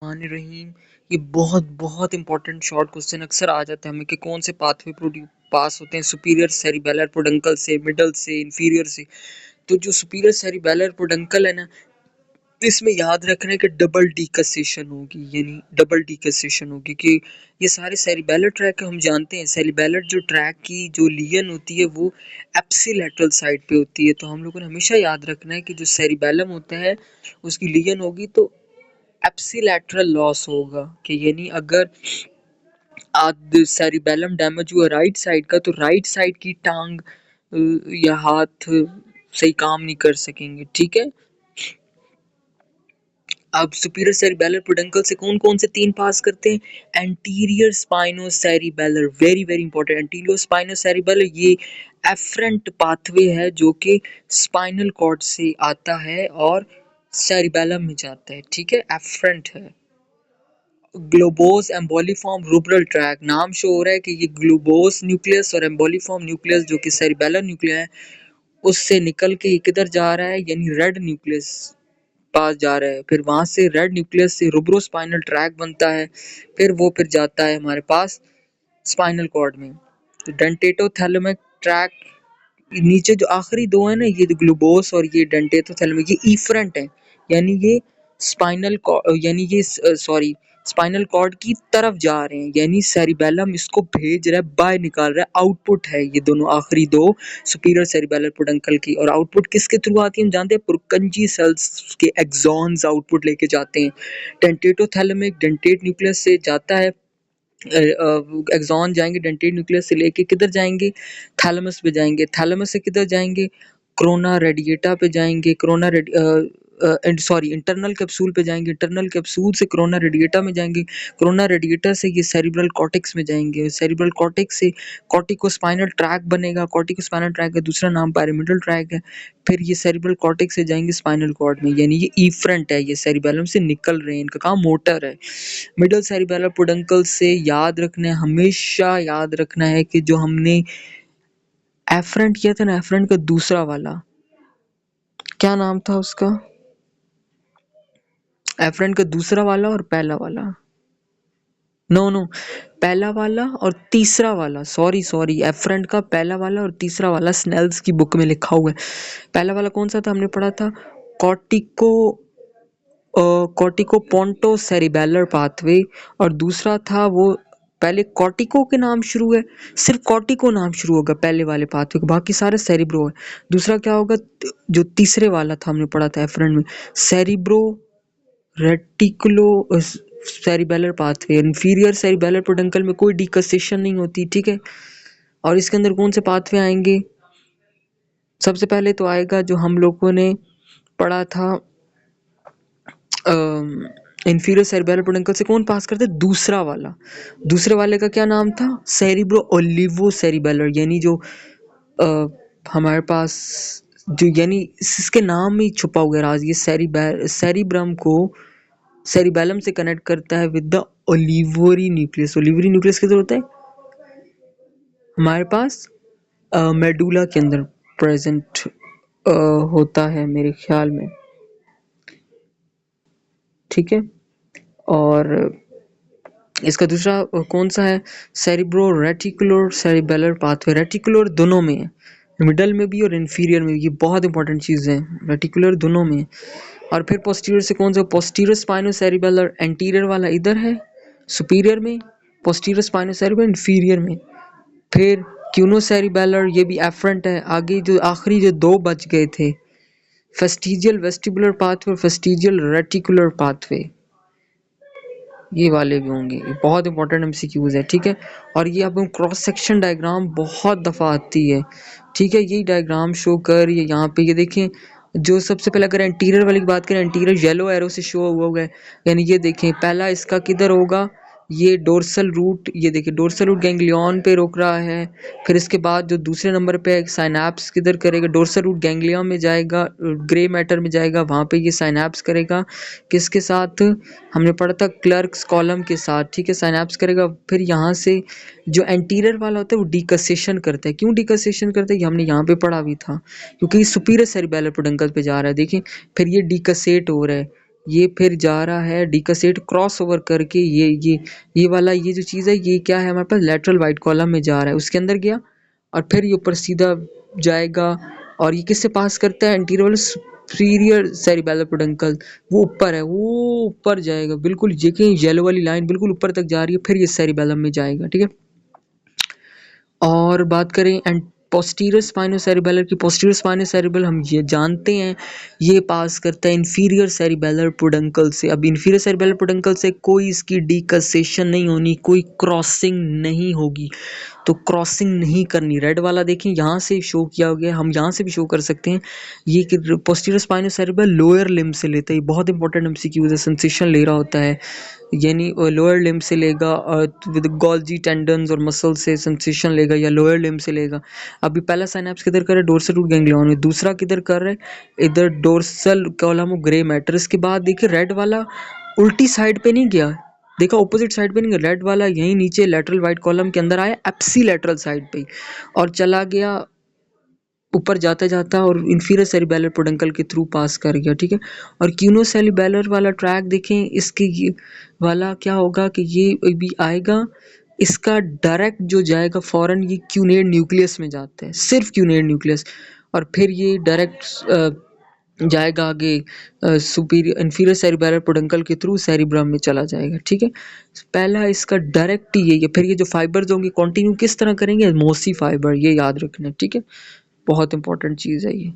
बिस्मिल्लाहिर्रहमानिर्रहीम। ये बहुत बहुत इंपॉर्टेंट शॉर्ट क्वेश्चन अक्सर आ जाता है हमें कि कौन से पाथवे पास होते हैं सुपीरियर सेरिबेलर पोडंकल से, मिडल से, इंफीरियर से। तो जो सुपीरियर सेरिबेलर पोडंकल है ना, इसमें याद रखना है कि डबल डीकसेशन होगी, यानी डबल डीकसेशन होगी कि ये सारे सेरिबेलर ट्रैक हम जानते हैं। सेरिबेलर जो ट्रैक की जो लीगन होती है वो एप्सिलैटरल साइड पे होती है। तो हम लोगों ने हमेशा याद रखना है कि जो सेरिबेलम होता है उसकी लीगन होगी तो एप्सिलैटरल लॉस होगा, कि यानी अगर आज सेरिबेलम डैमेज हुआ राइट साइड का तो राइट साइड की टांग या हाथ सही काम नहीं कर सकेंगे। ठीक है, अब सुपीरियर सेरिबेलर पेडंकल से कौन कौन से तीन पास करते हैं? Anterior spinocerebellar, very very important. Anterior spinocerebellar ये एफरेंट पाथवे है जो कि स्पाइनल कॉर्ड से आता है और सेरिबेलम में जाता है। ठीक है, एफरेंट है। ग्लोबोस एम्बोलिफॉर्म रूब्रल ट्रैक, नाम शो हो रहा है कि ये ग्लोबोस न्यूक्लियस और एम्बोलिफॉर्म न्यूक्लियस जो कि सेरिबेलर न्यूक्लियस है उससे निकल के किधर जा रहा है, यानी रेड न्यूक्लियस पास जा रहा है। फिर वहां से रेड न्यूक्लियस से रूब्रोस्पाइनल ट्रैक बनता है, फिर जाता है हमारे पास स्पाइनल कॉर्ड में। तो डेंटेटोथैलेमिक ट्रैक, नीचे जो आखिरी दो है ना, ये ग्लूबोस और ये डेंटेटोथैलेमिक, ये इफरेंट है, यानी ये सॉरी स्पाइनल कॉर्ड की तरफ जा रहे हैं, यानी सेरिबेलम इसको भेज रहा है, बाय निकाल रहा है, आउटपुट है ये दोनों आखिरी दो सुपीरियर सेरिबेलर पेडंकल की। और आउटपुट किसके थ्रू आती है हम जानते हैं, पुरकंजी सेल्स के एक्सॉन्स आउटपुट लेके जाते हैं। डेंटेटोथैलेमिक डेंटेट न्यूक्लियस से जाता है, एक्सॉन जाएंगे डेंटेट न्यूक्लियस से लेके किधर जाएंगे, थैलेमस पे जाएंगे, थैलेमस से किधर जाएंगे, क्रोना रेडिएटा पे जाएंगे, इंटरनल कैप्सूल पे जाएंगे, इंटरनल कैप्सूल से क्रोना रेडिएटा में जाएंगे, क्रोना रेडिएटा से ये सेरिब्रल कॉर्टेक्स में जाएंगे, सेरिब्रल कॉर्टेक्स से कॉर्टिकोस्पाइनल ट्रैक बनेगा, कॉर्टिकोस्पाइनल ट्रैक का दूसरा नाम पैरामिडल ट्रैक है। फिर ये सेरिब्रल कॉर्टेक्स से जाएंगे स्पाइनल कॉर्ड में, यानी ये इफरेंट है, ये सेरिबेलम से निकल रहे हैं, इनका काम मोटर है। मिडल सेरिबेलर पेडंकल से याद रखना है, हमेशा याद रखना है कि जो हमने एफरेंट किया था ना, एफरेंट का दूसरा वाला क्या नाम था उसका, एफरेंट का दूसरा वाला और पहला वाला, नो पहला वाला और तीसरा वाला, सॉरी एफरेंट का पहला वाला और तीसरा वाला स्नेल्स की बुक में लिखा हुआ है। पहला वाला कौन सा था, हमने पढ़ा था कॉर्टिकोपोंटो सेरिबेलर पाथवे, और दूसरा था वो पहले कॉर्टिको के नाम शुरू है, सिर्फ कॉर्टिको नाम शुरू होगा पहले वाले पाथवे, बाकी सारे सेरिब्रो है। दूसरा क्या होगा, जो तीसरे वाला था हमने पढ़ा था एफरेंट में, cerebro reticulo cerebellar pathway. Inferior cerebellar peduncle में कोई डिकसेशन नहीं होती। ठीक है, और इसके अंदर कौन से पाथवे आएंगे, सबसे पहले तो आएगा जो हम लोगों ने पढ़ा था इंफीरियर सेरिबेलर पेडंकल से कौन पास करते, दूसरा वाला। दूसरे वाले का क्या नाम था, सेरिब्रो ओलिवो सेरिबेलर, यानी जो हमारे पास जो, यानी इसके नाम में ही छुपा हुआ राज, ये सेरिब्रम को सेरिबेलम से कनेक्ट करता है with the olivary nucleus. Olivary nucleus किधर होता है, हमारे पास मेडुला के अंदर प्रेजेंट होता है मेरे ख्याल में। ठीक है, और इसका दूसरा कौन सा है, cerebro reticular cerebellar pathway. Reticular दोनों में है, मिडल में भी और इंफीरियर में भी, ये बहुत इंपॉर्टेंट चीज़ है, रेटिकुलर दोनों में। और फिर पोस्टीरियर से कौन सा, पोस्टीरियर स्पाइनो सेरिबेलर, एंटीरियर वाला इधर है सुपीरियर में, पोस्टीरियर स्पाइनो सेरिबेलर इंफीरियर में। फिर क्यूनो सेरिबेलर, ये भी एफरेंट है। आगे जो आखिरी जो दो बच गए थे, फेस्टिजियल वेस्टिबुलर पाथवे और फेस्टिजियल रेटिकुलर पाथवे, ये वाले भी होंगे। ये बहुत इंपॉर्टेंट एमसीक्यूज है। ठीक है, और ये अब क्रॉस सेक्शन डायग्राम बहुत दफ़ा आती है। ठीक है, यही डायग्राम शो कर, ये यहाँ पे ये देखें, जो सबसे पहले अगर एंटीरियर वाली की बात करें, एंटीरियर येलो एरो से शो हुआ है, यानी ये देखें पहला इसका किधर होगा, ये डोर्सल रूट, ये देखिए डोर्सल रूट गैंग्लियन पे रोक रहा है। फिर इसके बाद जो दूसरे नंबर पे साइनैप्स किधर करेगा, डोर्सल रूट गैंग्लियन में जाएगा, ग्रे मैटर में जाएगा, वहाँ पे ये साइनैप्स करेगा किसके साथ, हमने पढ़ा था क्लर्क्स कॉलम के साथ। ठीक है, साइनैप्स करेगा, फिर यहाँ से जो एंटीरियर वाला होता है वो डिकसेशन करता है। क्यों डिकसेशन करता है, ये हमने यहाँ पे पढ़ा भी था, क्योंकि सुपीरियर सेरिबेलर पेडंकल पे जा रहा है। देखिए फिर ये डिकसेट हो रहा है, ये फिर जा रहा है डिकसेट क्रॉस ओवर करके ये वाला ये जो चीज़ है ये क्या है हमारे पास लेटरल वाइट कॉलम में जा रहा है, उसके अंदर गया और फिर ये ऊपर सीधा जाएगा और ये किससे पास करता है एंटीरियर सुपीरियर सेरिबेलर पेडुंकल, वो ऊपर है, वो ऊपर जाएगा बिल्कुल, ये कहीं येलो वाली लाइन बिल्कुल ऊपर तक जा रही है, फिर ये सेरिबेलम में जाएगा। ठीक है, और बात करें एंड पोस्टीरियर स्पाइनोसेरिबेलर की, पोस्टीरियर स्पाइनोसेरिबल हम ये जानते हैं ये पास करता है इंफीरियर सेरिबेलर पेडुंकल से। अब इंफीरियर सेरिबेलर पेडुंकल से कोई इसकी डिकसेशन नहीं होनी, कोई क्रॉसिंग नहीं होगी, तो क्रॉसिंग नहीं करनी। रेड वाला देखें यहाँ से शो किया गया, हम यहाँ से भी शो कर सकते हैं। ये कि पोस्टीरियर स्पाइनोसेरिबल लोअर लिम्ब से लेता है, ये बहुत इंपॉर्टेंट एमसीक्यू है, सेंसेशन ले रहा होता है, यानी लोअर लिम्ब से लेगा विद गोल्जी टेंडन्स और मसल से सेंसेशन लेगा या लोअर लिम्ब से लेगा। अभी पहला साइनेप्स किधर कर रहा है, डोर्सल रूट गैंग्लियन में, दूसरा किधर कर रहा है, इधर dorsal column of grey matter. इसके बाद देखिए रेड वाला उल्टी साइड पे नहीं गया, देखा ऑपोजिट साइड पे नहीं गया, रेड वाला यहीं नीचे लेटरल वाइट कॉलम के अंदर आया एप्सी लेटरल साइड पे और चला गया ऊपर जाता जाता और इंफीरियर सेरिबेलर पेडुंकल के थ्रू पास कर गया। ठीक है, और क्यूनोसेरिबेलर वाला ट्रैक देखें, इसके ये वाला क्या होगा कि ये भी आएगा, इसका डायरेक्ट जो जाएगा फौरन ये क्यूनेड न्यूक्लियस में जाता है, सिर्फ क्यूनेड न्यूक्लियस, और फिर ये डायरेक्ट जाएगा आगे सुपीरियर इंफीरियर सेरिबेलर पेडुंकल के थ्रू सेरिब्रम में चला जाएगा। ठीक है, पहला इसका डायरेक्ट ही ये, फिर ये जो फाइबर्स होंगे कंटिन्यू किस तरह करेंगे, मोसी फाइबर, ये याद रखना है। ठीक है, बहुत इंपॉर्टेंट चीज़ है ये।